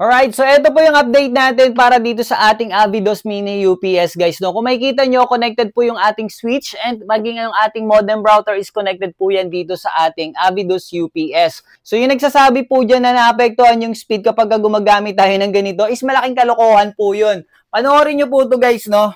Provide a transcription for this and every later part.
Alright, so ito po yung update natin para dito sa ating Avidos Mini UPS guys. No? Kung makikita nyo, connected po yung ating switch and maging yung ating modem router is connected po yan dito sa ating Avidos UPS. So yung nagsasabi po dyan na naapektuhan yung speed kapag gumagamit tayo ng ganito is malaking kalokohan po yun. Panoorin nyo po ito guys, no?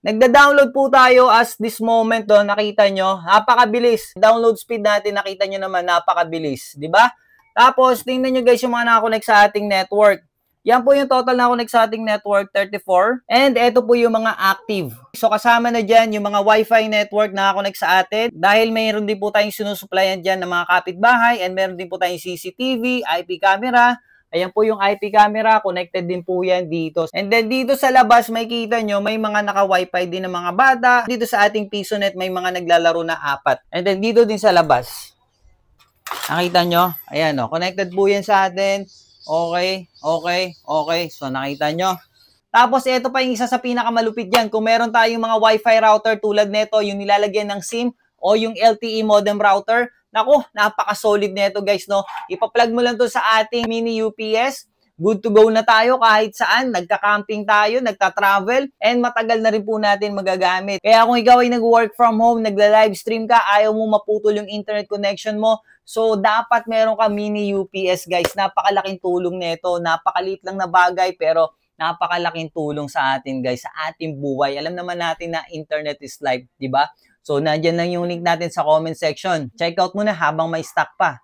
Nagda-download po tayo as this moment, no? Nakita nyo, napakabilis. Download speed natin, nakita nyo naman, napakabilis. Diba? Tapos, tingnan nyo guys yung mga nakakonect sa ating network. Yan po yung total na connect sa ating network, 34. And ito po yung mga active. So kasama na dyan yung mga Wi-Fi network na connect sa atin. Dahil mayroon din po tayong sinusupplyan dyan ng mga kapitbahay and meron din po tayong CCTV, IP camera. Ayan po yung IP camera, connected din po yan dito. And then dito sa labas, may kita nyo, may mga naka-Wi-Fi din ng mga bata. Dito sa ating PisoNet, may mga naglalaro na 4. And then dito din sa labas. Nakita nyo? Ayan o, connected po yan sa atin. Okay. So, nakita nyo. Tapos, ito pa yung isa sa pinakamalupit dyan. Kung meron tayong mga Wi-Fi router tulad nito, yung nilalagyan ng SIM o yung LTE modem router, naku, napaka-solid nito guys, no? Ipa-plug mo lang to sa ating mini UPS. Good to go na tayo kahit saan. Nagka-camping tayo, nagta-travel, and matagal na rin po natin magagamit. Kaya kung ikaw ay nag-work from home, nagla-livestream ka, ayaw mo maputol yung internet connection mo, so dapat meron ka mini UPS guys. Napakalaking tulong nito. Napakaliit lang na bagay pero napakalaking tulong sa atin guys, sa ating buhay. Alam naman natin na internet is life, di ba? So, nandyan lang yung link natin sa comment section. Check out muna habang may stock pa.